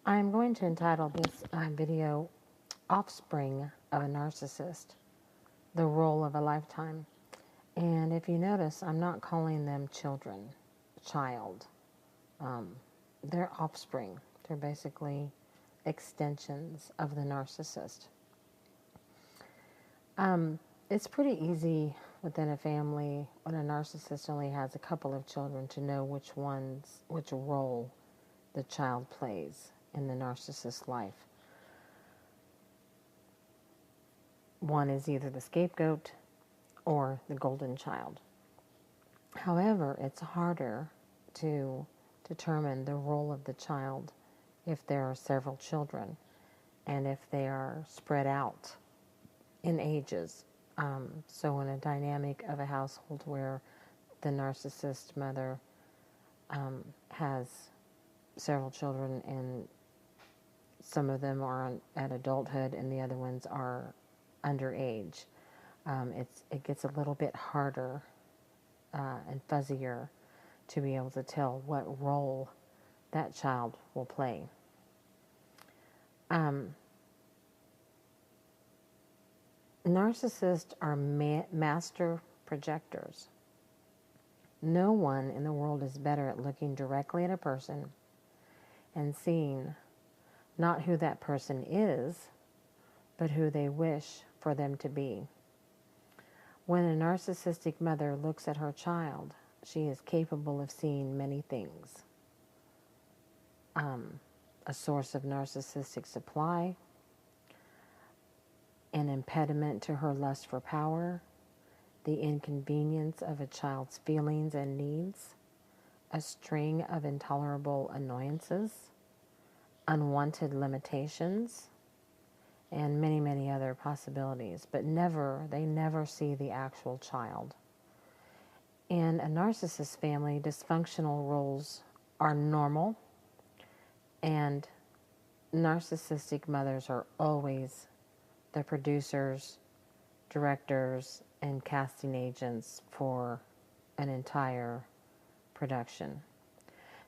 I'm going to entitle this video Offspring of a Narcissist, the Role of a Lifetime. And if you notice, I'm not calling them children, child. They're offspring. They're basically extensions of the narcissist. It's pretty easy within a family when a narcissist only has a couple of children to know which role the child plays in the narcissist's life. One is either the scapegoat or the golden child. However, it's harder to determine the role of the child if there are several children and if they are spread out in ages. So in a dynamic of a household where the narcissist mother has several children and some of them are at adulthood and the other ones are underage, it gets a little bit harder and fuzzier to be able to tell what role that child will play. Narcissists are master projectors. No one in the world is better at looking directly at a person and seeing not who that person is, but who they wish for them to be. When a narcissistic mother looks at her child, she is capable of seeing many things. A source of narcissistic supply, an impediment to her lust for power, the inconvenience of a child's feelings and needs, a string of intolerable annoyances, unwanted limitations, and many, many other possibilities. But they never see the actual child. In a narcissist family, dysfunctional roles are normal, and narcissistic mothers are always the producers, directors, and casting agents for an entire production.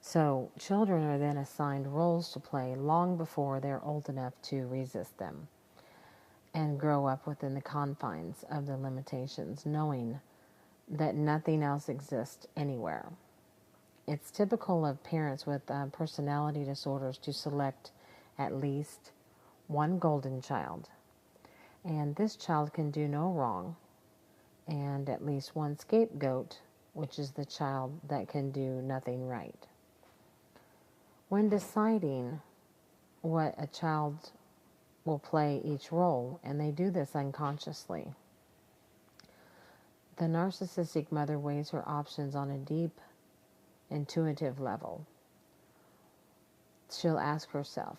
So children are then assigned roles to play long before they're old enough to resist them and grow up within the confines of the limitations, knowing that nothing else exists anywhere. It's typical of parents with personality disorders to select at least one golden child. And this child can do no wrong. And at least one scapegoat, which is the child that can do nothing right. When deciding what a child will play each role, and they do this unconsciously, the narcissistic mother weighs her options on a deep, intuitive level. She'll ask herself,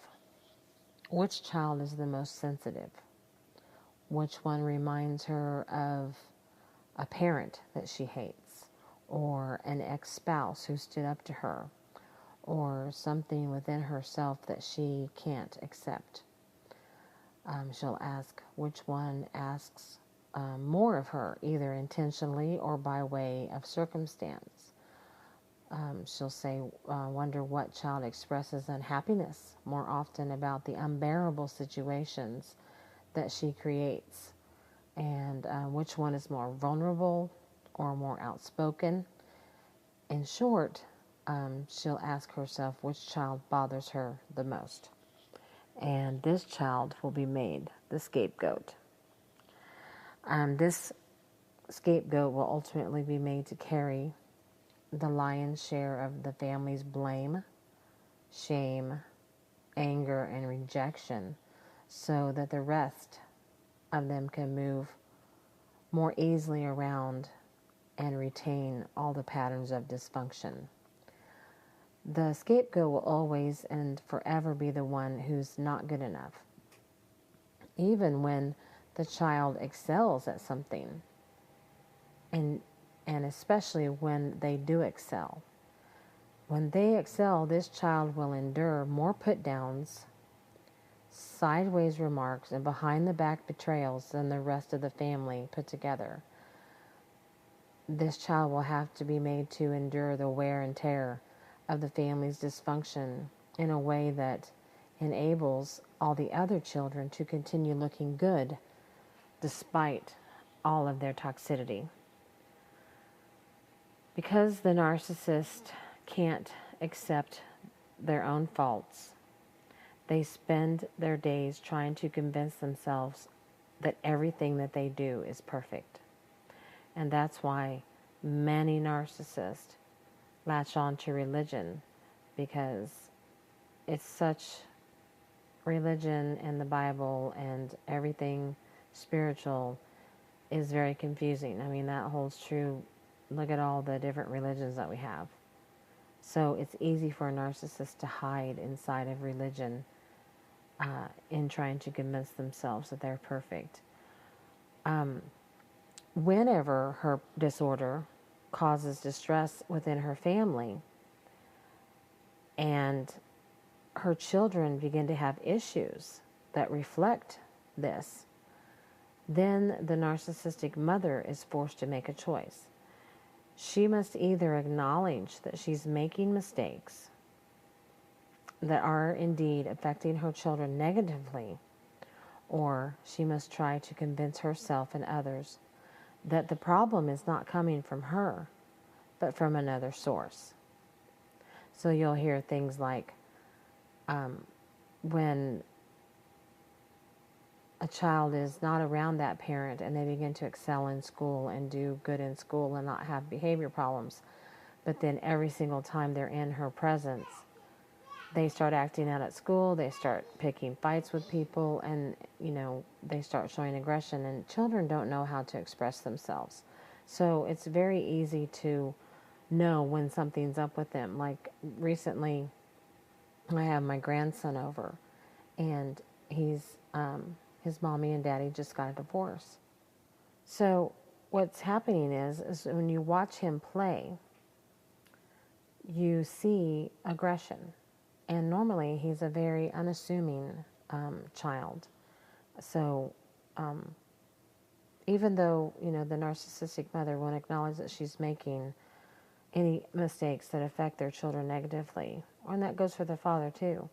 which child is the most sensitive? Which one reminds her of a parent that she hates, or an ex-spouse who stood up to her, or something within herself that she can't accept? She'll ask which one asks more of her, either intentionally or by way of circumstance. She'll say, wonder what child expresses unhappiness more often about the unbearable situations that she creates, and which one is more vulnerable or more outspoken. In short, she'll ask herself which child bothers her the most. And this child will be made the scapegoat. This scapegoat will ultimately be made to carry the lion's share of the family's blame, shame, anger, and rejection, so that the rest of them can move more easily around and retain all the patterns of dysfunction. The scapegoat will always and forever be the one who's not good enough. Even when the child excels at something, and especially when they do excel. When they excel, this child will endure more put-downs, sideways remarks, and behind-the-back betrayals than the rest of the family put together. This child will have to be made to endure the wear and tear of the family's dysfunction in a way that enables all the other children to continue looking good despite all of their toxicity. Because the narcissist can't accept their own faults, they spend their days trying to convince themselves that everything that they do is perfect. And that's why many narcissists latch on to religion, because it's such, religion and the Bible and everything spiritual is very confusing. I mean, that holds true. Look at all the different religions that we have. So it's easy for a narcissist to hide inside of religion in trying to convince themselves that they're perfect. Whenever her disorder causes distress within her family and her children begin to have issues that reflect this, then the narcissistic mother is forced to make a choice. She must either acknowledge that she's making mistakes that are indeed affecting her children negatively, or she must try to convince herself and others that the problem is not coming from her, but from another source. So you'll hear things like, when a child is not around that parent and they begin to excel in school and do good in school and not have behavior problems, but then every single time they're in her presence, they start acting out at school, they start picking fights with people, and, they start showing aggression, and children don't know how to express themselves. So it's very easy to know when something's up with them. Like recently, I have my grandson over, and his mommy and daddy just got a divorce. So what's happening is when you watch him play, you see aggression. And normally he's a very unassuming child. So even though, the narcissistic mother won't acknowledge that she's making any mistakes that affect their children negatively, and that goes for the father too.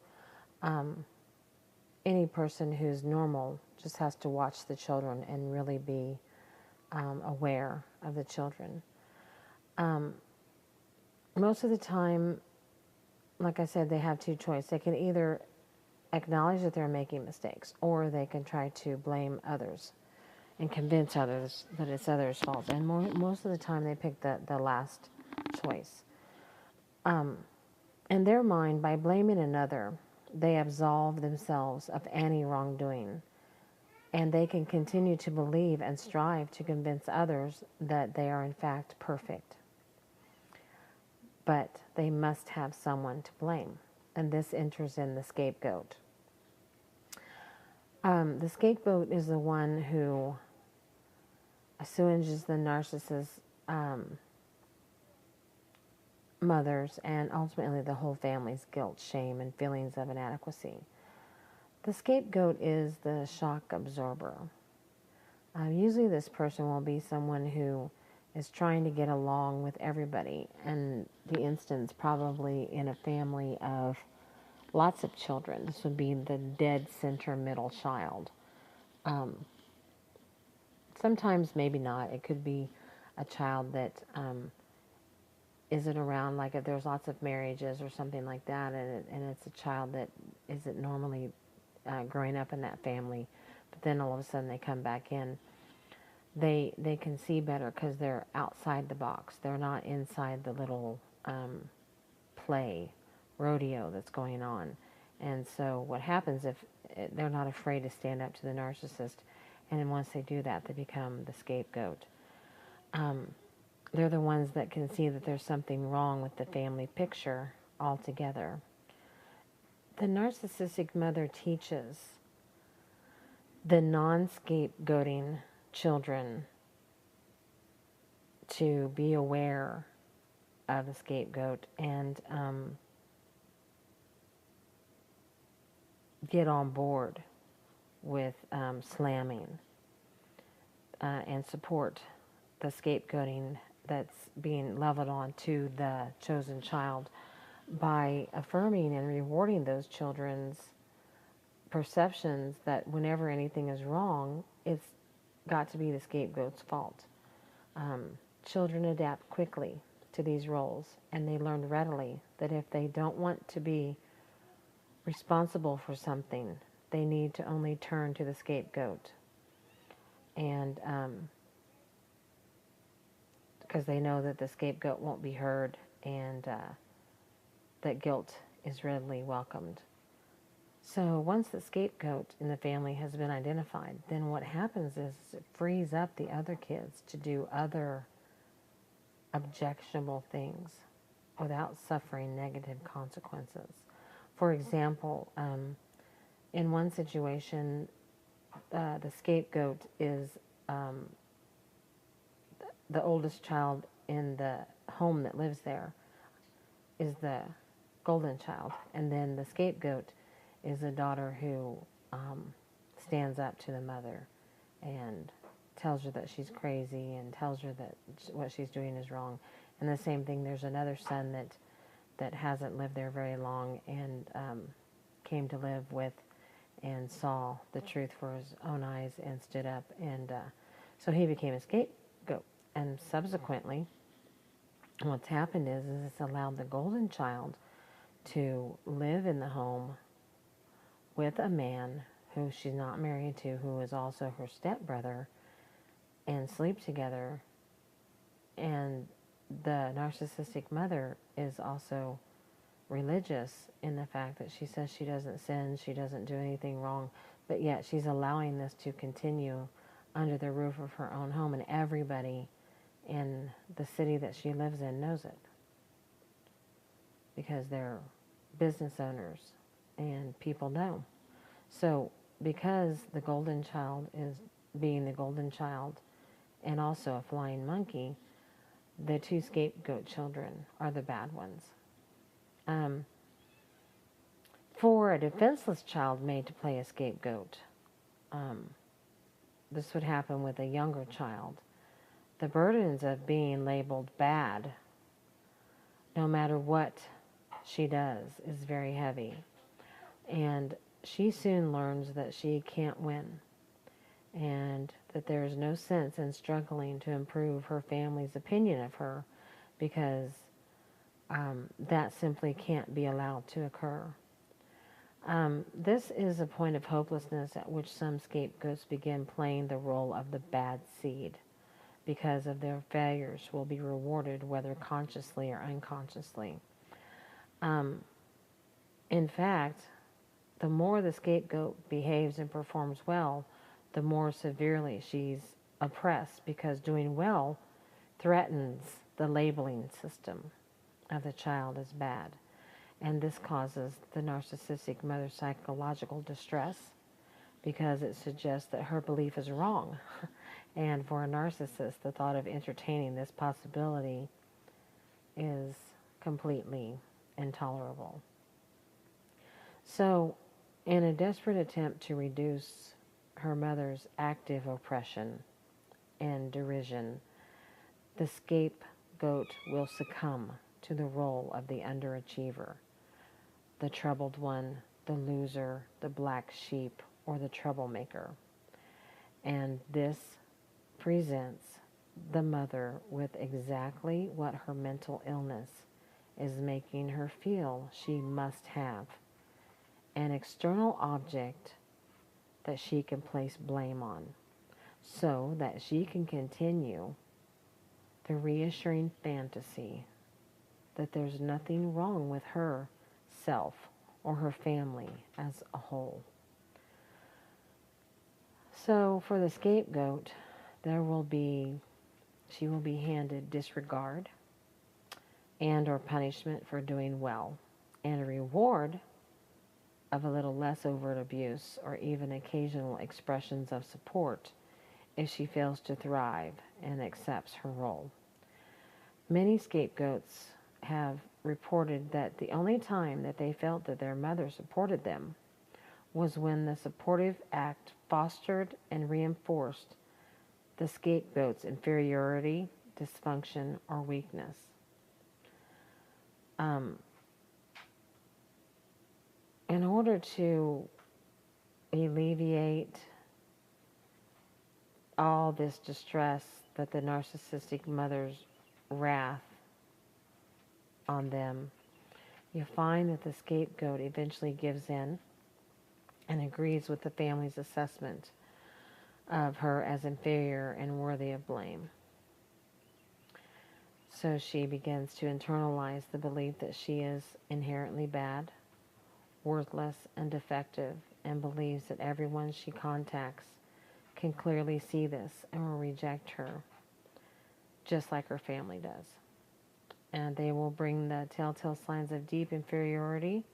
Any person who's normal just has to watch the children and really be aware of the children. Most of the time, like I said, they have two choices. They can either acknowledge that they're making mistakes, or they can try to blame others and convince others that it's others' fault. And most of the time they pick the last choice. In their mind, by blaming another, they absolve themselves of any wrongdoing. And they can continue to believe and strive to convince others that they are in fact perfect. But they must have someone to blame. And this enters in the scapegoat. The scapegoat is the one who assuages the narcissist's mother's and ultimately the whole family's guilt, shame, and feelings of inadequacy. The scapegoat is the shock absorber. Usually this person will be someone who is trying to get along with everybody. And the instance probably in a family of lots of children. This would be the dead center middle child. Sometimes maybe not. It could be a child that isn't around, like if there's lots of marriages or something like that, and it's a child that isn't normally growing up in that family, but then all of a sudden they come back in. They can see better because they're outside the box. They're not inside the little play rodeo that's going on. And so what happens if they're not afraid to stand up to the narcissist, and then once they do that, they become the scapegoat. They're the ones that can see that there's something wrong with the family picture altogether. The narcissistic mother teaches the non-scapegoating children to be aware of the scapegoat and get on board with slamming and support the scapegoating that's being leveled on to the chosen child by affirming and rewarding those children's perceptions that whenever anything is wrong, it's got to be the scapegoat's fault. Children adapt quickly to these roles, and they learn readily that if they don't want to be responsible for something, they need to only turn to the scapegoat. And because they know that the scapegoat won't be heard, and that guilt is readily welcomed. So once the scapegoat in the family has been identified, then what happens is it frees up the other kids to do other objectionable things without suffering negative consequences. For example, in one situation, the scapegoat is the oldest child in the home that lives there is the golden child, and then the scapegoat is a daughter who stands up to the mother and tells her that she's crazy and tells her that what she's doing is wrong. And the same thing, there's another son that hasn't lived there very long and came to live with and saw the truth for his own eyes and stood up. And so he became a scapegoat. And subsequently, what's happened is it's allowed the golden child to live in the home with a man who she's not married to, who is also her stepbrother, and sleep together. And the narcissistic mother is also religious in the fact that she says she doesn't sin, she doesn't do anything wrong, but yet she's allowing this to continue under the roof of her own home, and everybody in the city that she lives in knows it because they're business owners and people know. So because the golden child is being the golden child and also a flying monkey, the two scapegoat children are the bad ones. For a defenseless child made to play a scapegoat, this would happen with a younger child. The burdens of being labeled bad, no matter what she does, is very heavy. And she soon learns that she can't win, and that there is no sense in struggling to improve her family's opinion of her, because that simply can't be allowed to occur. This is a point of hopelessness at which some scapegoats begin playing the role of the bad seed, because of their failures will be rewarded whether consciously or unconsciously. In fact, the more the scapegoat behaves and performs well, the more severely she's oppressed, because doing well threatens the labeling system of the child as bad. And this causes the narcissistic mother psychological distress, because it suggests that her belief is wrong. And for a narcissist, the thought of entertaining this possibility is completely intolerable. So, in a desperate attempt to reduce her mother's active oppression and derision, the scapegoat will succumb to the role of the underachiever, the troubled one, the loser, the black sheep, or the troublemaker. And this presents the mother with exactly what her mental illness is making her feel she must have: an external object that she can place blame on, so that she can continue the reassuring fantasy that there's nothing wrong with her self or her family as a whole. So for the scapegoat, she will be handed disregard and or punishment for doing well, and a reward of a little less overt abuse or even occasional expressions of support if she fails to thrive and accepts her role. Many scapegoats have reported that the only time that they felt that their mother supported them was when the supportive act fostered and reinforced the scapegoat's inferiority, dysfunction, or weakness. In order to alleviate all this distress that the narcissistic mother's wrath on them, you find that the scapegoat eventually gives in and agrees with the family's assessment of her as inferior and worthy of blame. So she begins to internalize the belief that she is inherently bad, worthless, and defective, and believes that everyone she contacts can clearly see this and will reject her, just like her family does. And they will bring the telltale signs of deep inferiority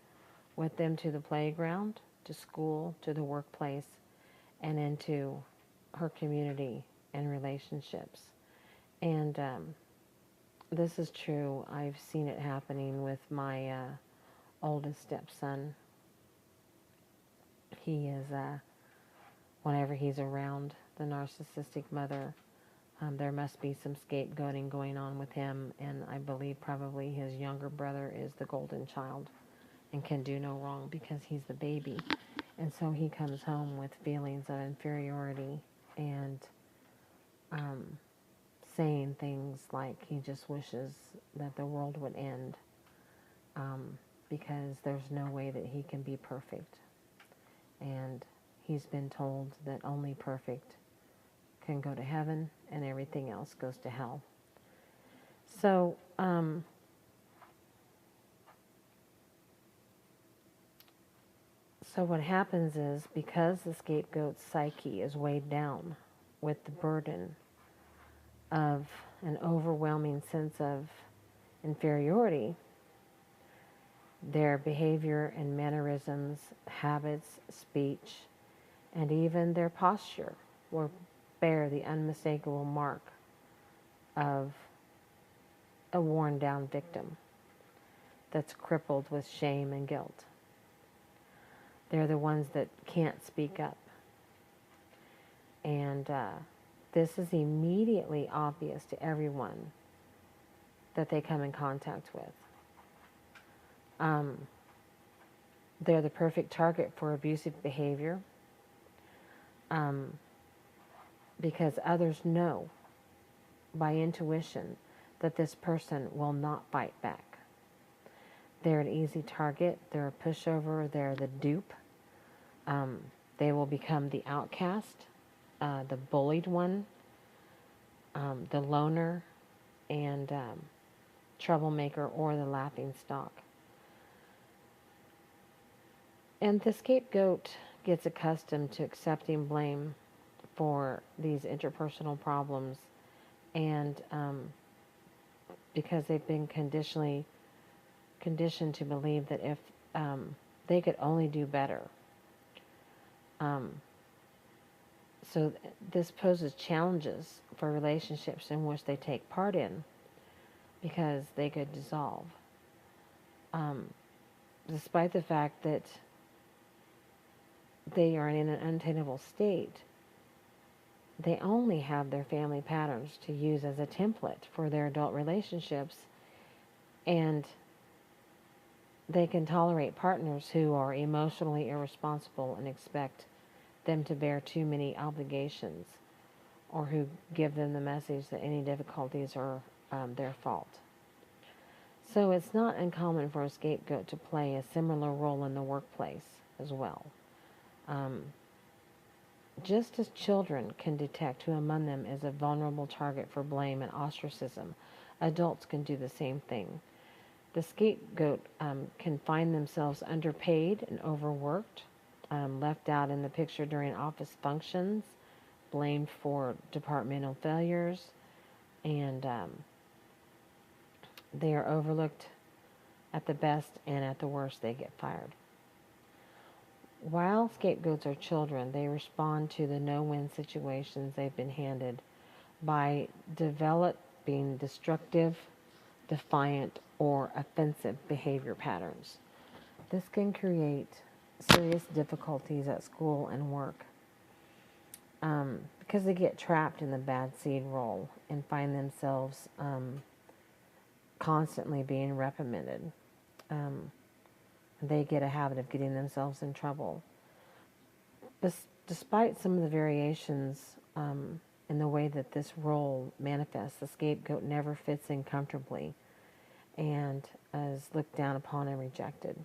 with them to the playground, to school, to the workplace, and into her community and relationships. And this is true. I've seen it happening with my oldest stepson. He is, whenever he's around the narcissistic mother, there must be some scapegoating going on with him, and I believe probably his younger brother is the golden child and can do no wrong because he's the baby. And so he comes home with feelings of inferiority and saying things like he just wishes that the world would end because there's no way that he can be perfect. And he's been told that only perfect can go to heaven and everything else goes to hell. So, what happens is, because the scapegoat's psyche is weighed down with the burden of an overwhelming sense of inferiority, their behavior and mannerisms, habits, speech, and even their posture will bear the unmistakable mark of a worn-down victim that's crippled with shame and guilt. They're the ones that can't speak up. And this is immediately obvious to everyone that they come in contact with. They're the perfect target for abusive behavior because others know by intuition that this person will not fight back. They're an easy target. They're a pushover. They're the dupe. They will become the outcast, the bullied one, the loner, and troublemaker, or the laughing stock. And the scapegoat gets accustomed to accepting blame for these interpersonal problems, and because they've been conditioned to believe that if they could only do better. So this poses challenges for relationships in which they take part in, because they could dissolve. Despite the fact that they are in an untenable state, they only have their family patterns to use as a template for their adult relationships, and they can tolerate partners who are emotionally irresponsible and expect them to bear too many obligations, or who give them the message that any difficulties are their fault. So it's not uncommon for a scapegoat to play a similar role in the workplace as well. Just as children can detect who among them is a vulnerable target for blame and ostracism, adults can do the same thing. The scapegoat can find themselves underpaid and overworked, left out in the picture during office functions, blamed for departmental failures, and they are overlooked at the best, and at the worst they get fired. While scapegoats are children, they respond to the no-win situations they've been handed by developing destructive, defiant, or offensive behavior patterns. This can create serious difficulties at school and work because they get trapped in the bad seed role and find themselves constantly being reprimanded. They get a habit of getting themselves in trouble. Despite some of the variations in the way that this role manifests, the scapegoat never fits in comfortably and is looked down upon and rejected.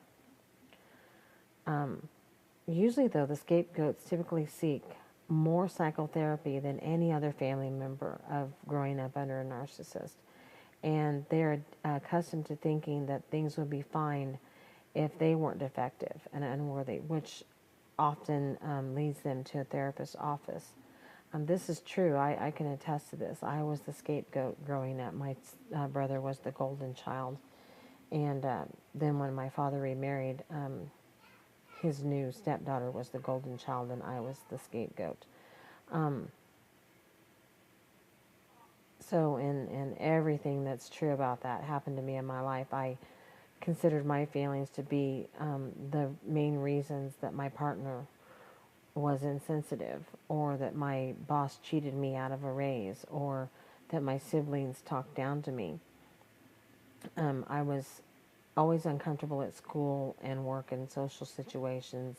Usually, though, the scapegoats typically seek more psychotherapy than any other family member of growing up under a narcissist. And they're accustomed to thinking that things would be fine if they weren't defective and unworthy, which often leads them to a therapist's office. This is true. I can attest to this. I was the scapegoat growing up. My brother was the golden child. And then when my father remarried, his new stepdaughter was the golden child, and I was the scapegoat. So in everything that's true about that happened to me in my life, I considered my feelings to be the main reasons that my partner was insensitive, or that my boss cheated me out of a raise, or that my siblings talked down to me. I was always uncomfortable at school and work and social situations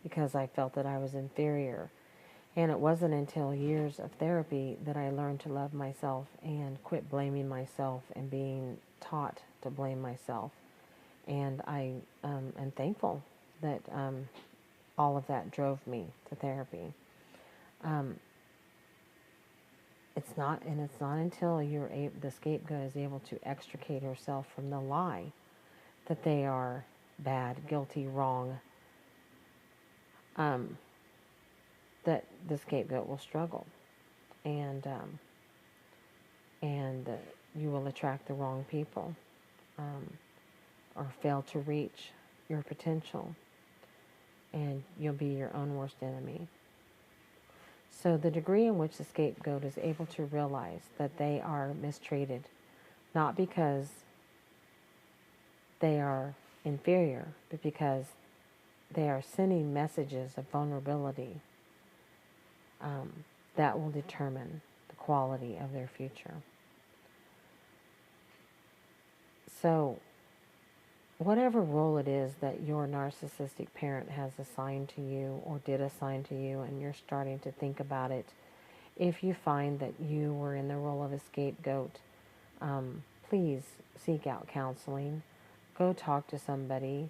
because I felt that I was inferior. And it wasn't until years of therapy that I learned to love myself and quit blaming myself and being taught to blame myself. And I am thankful that all of that drove me to therapy. It's not until the scapegoat is able to extricate herself from the lie that they are bad, guilty, wrong, that the scapegoat will struggle, and you will attract the wrong people, or fail to reach your potential, and you'll be your own worst enemy. So the degree in which the scapegoat is able to realize that they are mistreated, not because they are inferior, but because they are sending messages of vulnerability, that will determine the quality of their future. So, whatever role it is that your narcissistic parent has assigned to you or did assign to you, and you're starting to think about it, if you find that you were in the role of a scapegoat, please seek out counseling. Go talk to somebody.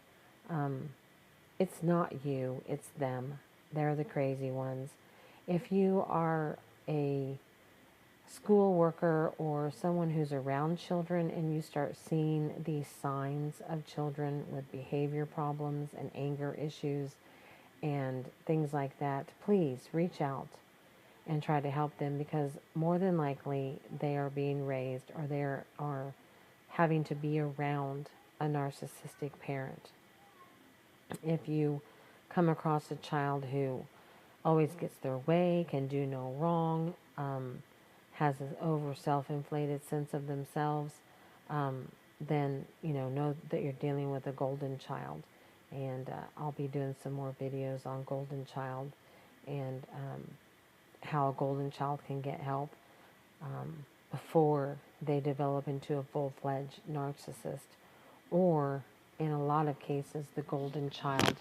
It's not you, it's them. They're the crazy ones. If you are a school worker or someone who's around children and you start seeing these signs of children with behavior problems and anger issues and things like that, please reach out and try to help them, because more than likely they are being raised, or they are having to be around a narcissistic parent. If you come across a child who always gets their way, can do no wrong, has an over self-inflated sense of themselves, then know that you're dealing with a golden child. And I'll be doing some more videos on golden child and how a golden child can get help before they develop into a full-fledged narcissist. Or in a lot of cases, the golden child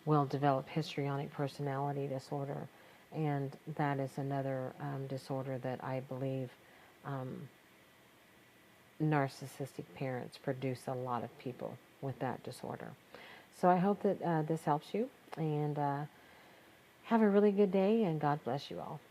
will develop histrionic personality disorder. And that is another disorder that I believe narcissistic parents produce a lot of people with that disorder. So I hope that this helps you, and have a really good day, and God bless you all.